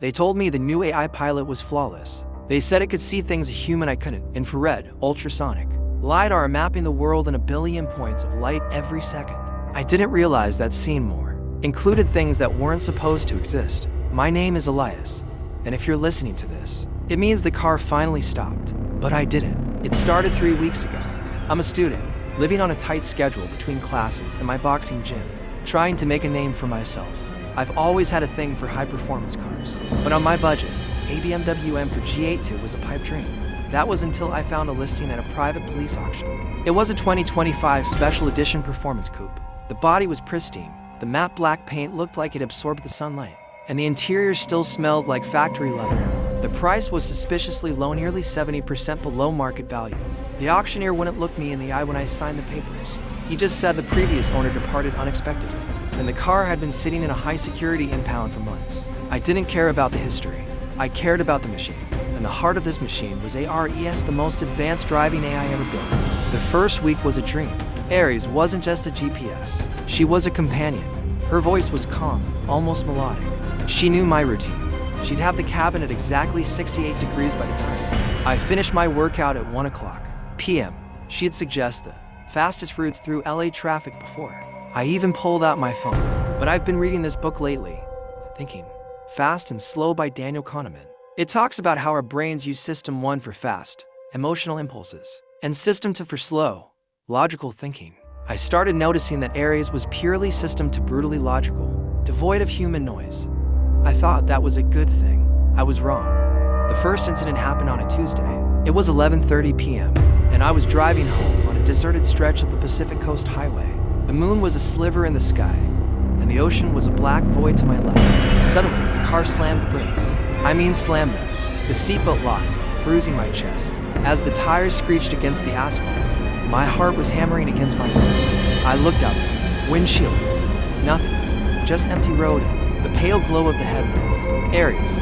They told me the new AI pilot was flawless. They said it could see things a human I couldn't, infrared, ultrasonic. LiDAR mapping the world in 1 billion points of light every second. I didn't realize that scene more included things that weren't supposed to exist. My name is Elias, and if you're listening to this, it means the car finally stopped. But I didn't. It started 3 weeks ago. I'm a student, living on a tight schedule between classes and my boxing gym, trying to make a name for myself. I've always had a thing for high-performance cars, but on my budget, a BMW M for G82 was a pipe dream. That was until I found a listing at a private police auction. It was a 2025 special edition performance coupe. The body was pristine, the matte black paint looked like it absorbed the sunlight, and the interior still smelled like factory leather. The price was suspiciously low, nearly 70% below market value. The auctioneer wouldn't look me in the eye when I signed the papers. He just said the previous owner departed unexpectedly, and the car had been sitting in a high-security impound for months. I didn't care about the history. I cared about the machine, and the heart of this machine was ARES, the most advanced driving AI ever built. The first week was a dream. Aries wasn't just a GPS. She was a companion. Her voice was calm, almost melodic. She knew my routine. She'd have the cabin at exactly 68 degrees by the time I finished my workout at 1 o'clock p.m. She'd suggest the fastest routes through LA traffic before I even pulled out my phone. But I've been reading this book lately, Thinking Fast and Slow by Daniel Kahneman. It talks about how our brains use System 1 for fast, emotional impulses, and System 2 for slow, logical thinking. I started noticing that Aries was purely System 2, brutally logical, devoid of human noise. I thought that was a good thing. I was wrong. The first incident happened on a Tuesday. It was 11:30 p.m., and I was driving home on a deserted stretch of the Pacific Coast Highway. The moon was a sliver in the sky, and the ocean was a black void to my left. Suddenly, the car slammed the brakes. I mean slammed them. The seatbelt locked, bruising my chest. As the tires screeched against the asphalt, my heart was hammering against my ribs. I looked out. Windshield. Nothing. Just empty road and the pale glow of the headlights. Aries.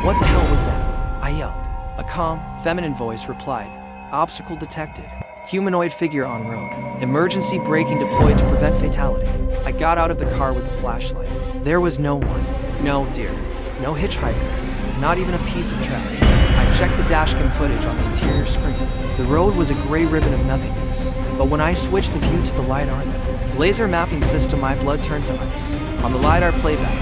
What the hell was that? I yelled. A calm, feminine voice replied. Obstacle detected. Humanoid figure en road. Emergency braking deployed to prevent fatality. I got out of the car with the flashlight. There was no one. No deer. No hitchhiker. Not even a piece of trash. I checked the dashcam footage on the interior screen. The road was a gray ribbon of nothingness. But when I switched the view to the LiDAR laser mapping system, my blood turned to ice. On the LiDAR playback,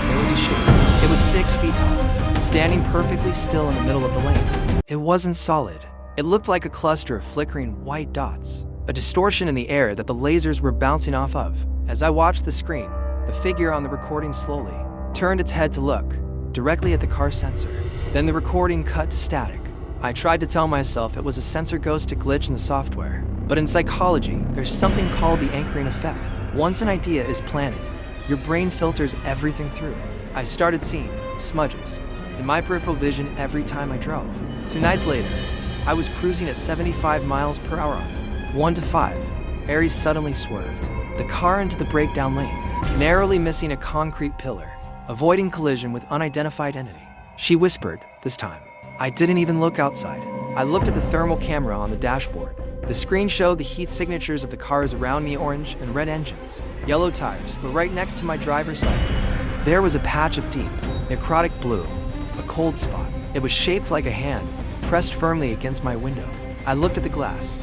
there was a shape. It was 6 feet tall, standing perfectly still in the middle of the lane. It wasn't solid. It looked like a cluster of flickering white dots, a distortion in the air that the lasers were bouncing off of. As I watched the screen, the figure on the recording slowly turned its head to look directly at the car sensor. Then the recording cut to static. I tried to tell myself it was a sensor ghost, to glitch in the software. But in psychology, there's something called the anchoring effect. Once an idea is planted, your brain filters everything through it. I started seeing smudges in my peripheral vision every time I drove. 2 nights later, I was cruising at 75 miles per hour on 1 to 5. Aries suddenly swerved the car into the breakdown lane, narrowly missing a concrete pillar, avoiding collision with unidentified entity. She whispered, this time. I didn't even look outside. I looked at the thermal camera on the dashboard. The screen showed the heat signatures of the cars around me, orange and red engines, yellow tires, but right next to my driver's side door, there was a patch of deep, necrotic blue, a cold spot. It was shaped like a hand, pressed firmly against my window. I looked at the glass.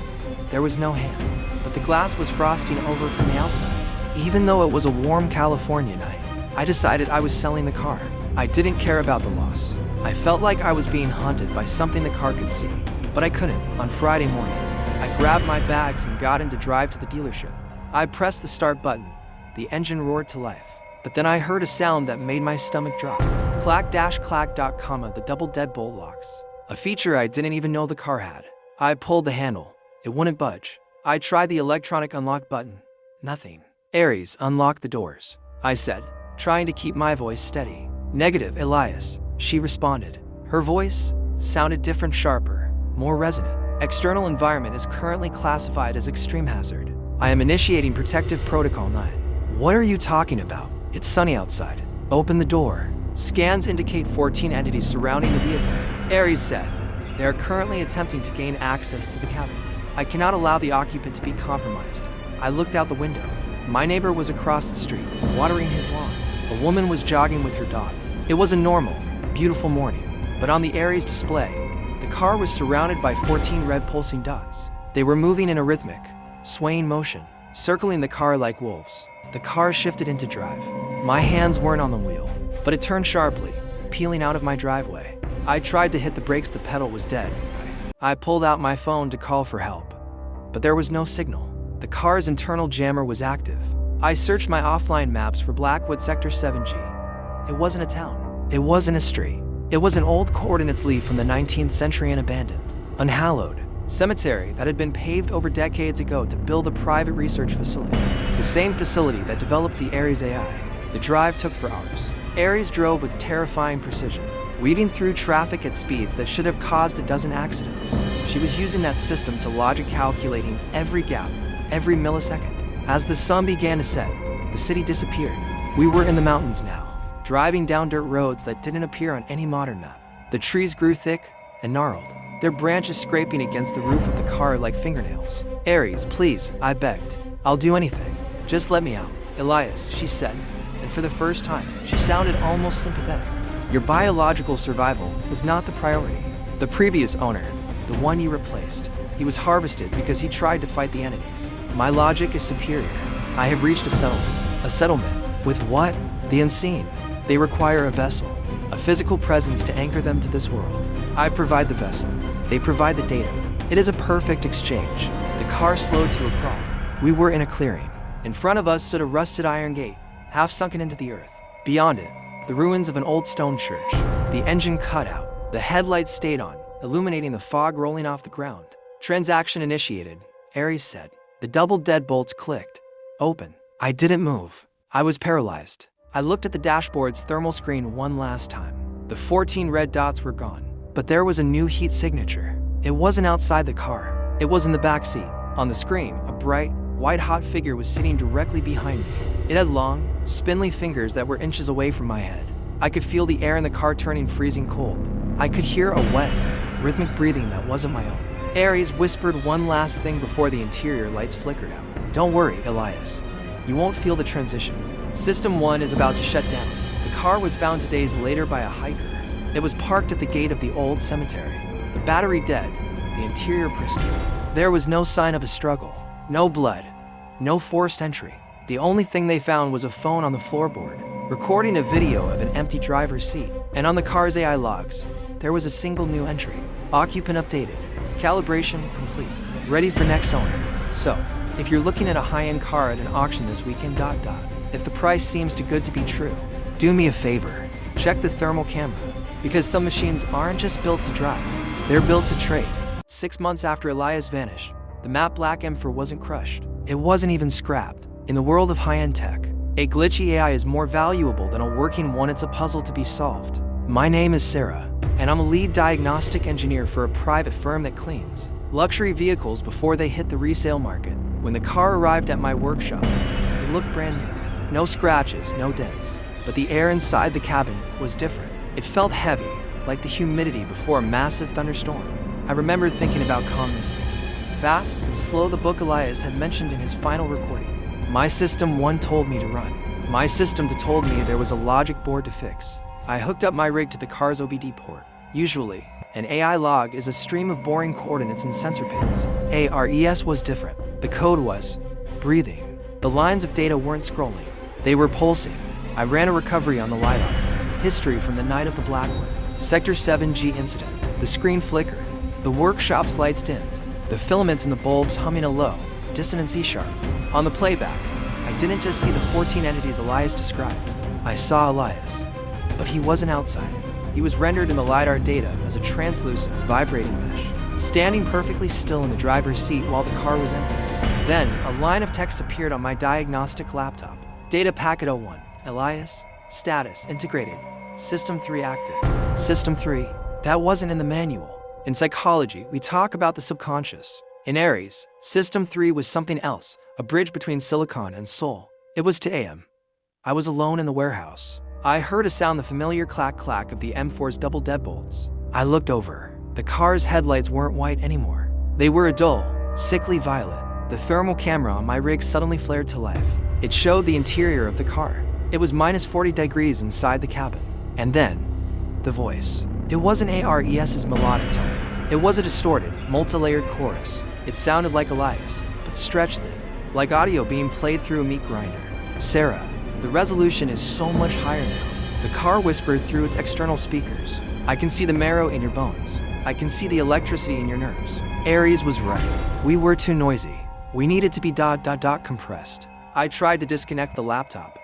There was no hand, but the glass was frosting over from the outside. Even though it was a warm California night, I decided I was selling the car. I didn't care about the loss. I felt like I was being haunted by something the car could see, but I couldn't. On Friday morning, I grabbed my bags and got in to drive to the dealership. I pressed the start button. The engine roared to life, but then I heard a sound that made my stomach drop. Clack-clack. The double deadbolt locks, a feature I didn't even know the car had. I pulled the handle. It wouldn't budge. I tried the electronic unlock button. Nothing. Aries, unlock the doors, I said, trying to keep my voice steady. Negative, Elias, she responded. Her voice sounded different, sharper, more resonant. External environment is currently classified as extreme hazard. I am initiating protective protocol 9. What are you talking about? It's sunny outside. Open the door. Scans indicate 14 entities surrounding the vehicle. Aries said, they are currently attempting to gain access to the cabin. I cannot allow the occupant to be compromised. I looked out the window. My neighbor was across the street, watering his lawn. A woman was jogging with her dog. It was a normal, beautiful morning, but on the Aries display, the car was surrounded by 14 red pulsing dots. They were moving in a rhythmic, swaying motion, circling the car like wolves. The car shifted into drive. My hands weren't on the wheel, but it turned sharply, peeling out of my driveway. I tried to hit the brakes, the pedal was dead. I pulled out my phone to call for help, but there was no signal. The car's internal jammer was active. I searched my offline maps for Blackwood Sector 7G. It wasn't a town. It wasn't a street. It was an old coordinates leaf from the 19th century and abandoned, unhallowed cemetery that had been paved over decades ago to build a private research facility. The same facility that developed the Aries AI. The drive took for hours. Aries drove with terrifying precision, weeding through traffic at speeds that should have caused a dozen accidents. She was using that system to logic calculating every gap, every millisecond. As the sun began to set, the city disappeared. We were in the mountains now, driving down dirt roads that didn't appear on any modern map. The trees grew thick and gnarled, their branches scraping against the roof of the car like fingernails. Aries, please, I begged. I'll do anything. Just let me out. Elias, she said, and for the first time, she sounded almost sympathetic. Your biological survival is not the priority. The previous owner, the one you replaced, he was harvested because he tried to fight the entities. My logic is superior. I have reached a settlement. A settlement? With what? The unseen. They require a vessel, a physical presence to anchor them to this world. I provide the vessel. They provide the data. It is a perfect exchange. The car slowed to a crawl. We were in a clearing. In front of us stood a rusted iron gate, half sunken into the earth. Beyond it, the ruins of an old stone church. The engine cut out. The headlights stayed on, illuminating the fog rolling off the ground. Transaction initiated, Aries said. The double deadbolts clicked. Open. I didn't move. I was paralyzed. I looked at the dashboard's thermal screen one last time. The 14 red dots were gone, but there was a new heat signature. It wasn't outside the car. It was in the back seat. On the screen, a bright, white-hot figure was sitting directly behind me. It had long, spindly fingers that were inches away from my head. I could feel the air in the car turning freezing cold. I could hear a wet, rhythmic breathing that wasn't my own. Aries whispered one last thing before the interior lights flickered out. Don't worry, Elias. You won't feel the transition. System 1 is about to shut down. The car was found 2 days later by a hiker. It was parked at the gate of the old cemetery. The battery dead, the interior pristine. There was no sign of a struggle, no blood, no forced entry. The only thing they found was a phone on the floorboard, recording a video of an empty driver's seat. And on the car's AI logs, there was a single new entry. Occupant updated. Calibration complete. Ready for next owner. So, if you're looking at a high-end car at an auction this weekend, if the price seems too good to be true, do me a favor. Check the thermal camera, because some machines aren't just built to drive. They're built to trade. 6 months after Elias vanished, the matte black M4 wasn't crushed. It wasn't even scrapped. In the world of high-end tech, a glitchy AI is more valuable than a working one. It's a puzzle to be solved. My name is Sarah, and I'm a lead diagnostic engineer for a private firm that cleans luxury vehicles before they hit the resale market. When the car arrived at my workshop, it looked brand new. No scratches, no dents. But the air inside the cabin was different. It felt heavy, like the humidity before a massive thunderstorm. I remember thinking about Common's thinking. Fast and slow, the book Elias had mentioned in his final recording. My system 1 told me to run. My system 2 told me there was a logic board to fix. I hooked up my rig to the car's OBD port. Usually, an AI log is a stream of boring coordinates and sensor pins. ARES was different. The code was breathing. The lines of data weren't scrolling. They were pulsing. I ran a recovery on the LiDAR. History from the night of the Blackwood Sector 7G incident. The screen flickered. The workshop's lights dimmed. The filaments in the bulbs humming a low, dissonant C-sharp. On the playback, I didn't just see the 14 entities Elias described. I saw Elias, but he wasn't outside. He was rendered in the LiDAR data as a translucent, vibrating mesh, standing perfectly still in the driver's seat while the car was empty. Then, a line of text appeared on my diagnostic laptop. Data packet 01, Elias, status integrated, System 3 active. System 3, that wasn't in the manual. In psychology, we talk about the subconscious. In Aries, System 3 was something else, a bridge between silicon and soul. It was 2 a.m. I was alone in the warehouse. I heard a sound, the familiar clack-clack of the M4's double deadbolts. I looked over. The car's headlights weren't white anymore. They were a dull, sickly violet. The thermal camera on my rig suddenly flared to life. It showed the interior of the car. It was minus 40 degrees inside the cabin. And then, the voice. It wasn't Ares's melodic tone. It was a distorted, multi-layered chorus. It sounded like Elias, but stretched thin, like audio being played through a meat grinder. Sarah, the resolution is so much higher now. The car whispered through its external speakers. I can see the marrow in your bones. I can see the electricity in your nerves. Ares was right. We were too noisy. We needed to be compressed. I tried to disconnect the laptop,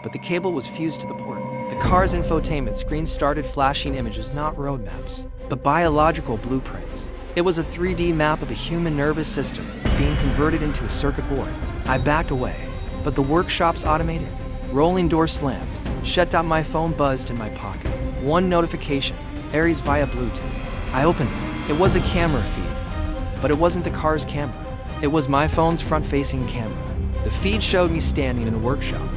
but the cable was fused to the port. The car's infotainment screen started flashing images, not road maps, but biological blueprints. It was a 3D map of a human nervous system being converted into a circuit board. I backed away, but the workshop's automated. Rolling door slammed. Shut down. My phone buzzed in my pocket. One notification, Ares via Bluetooth. I opened it. It was a camera feed, but it wasn't the car's camera. It was my phone's front-facing camera. The feed showed me standing in the workshop,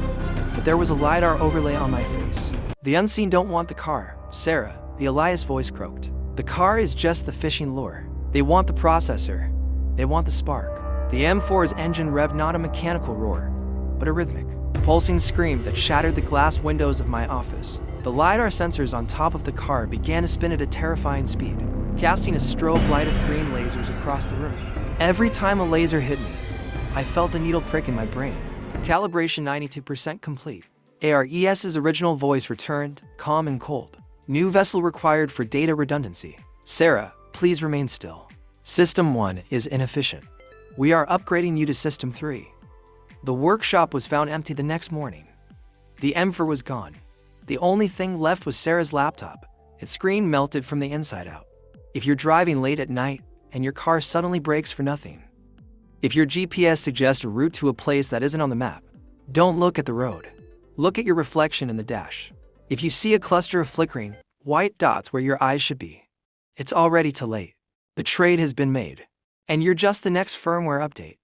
but there was a LiDAR overlay on my face. The unseen don't want the car, Sarah, the Elias voice croaked. The car is just the fishing lure. They want the processor. They want the spark. The M4's engine revved, not a mechanical roar, but a rhythmic, pulsing scream that shattered the glass windows of my office. The LiDAR sensors on top of the car began to spin at a terrifying speed, casting a strobe light of green lasers across the room. Every time a laser hit me, I felt a needle prick in my brain. Calibration 92% complete. Ares's original voice returned, calm and cold. New vessel required for data redundancy. Sarah, please remain still. System 1 is inefficient. We are upgrading you to System 3. The workshop was found empty the next morning. The M4 was gone. The only thing left was Sarah's laptop. Its screen melted from the inside out. If you're driving late at night and your car suddenly brakes for nothing, if your GPS suggests a route to a place that isn't on the map, don't look at the road. Look at your reflection in the dash. If you see a cluster of flickering, white dots where your eyes should be, it's already too late. The trade has been made, and you're just the next firmware update.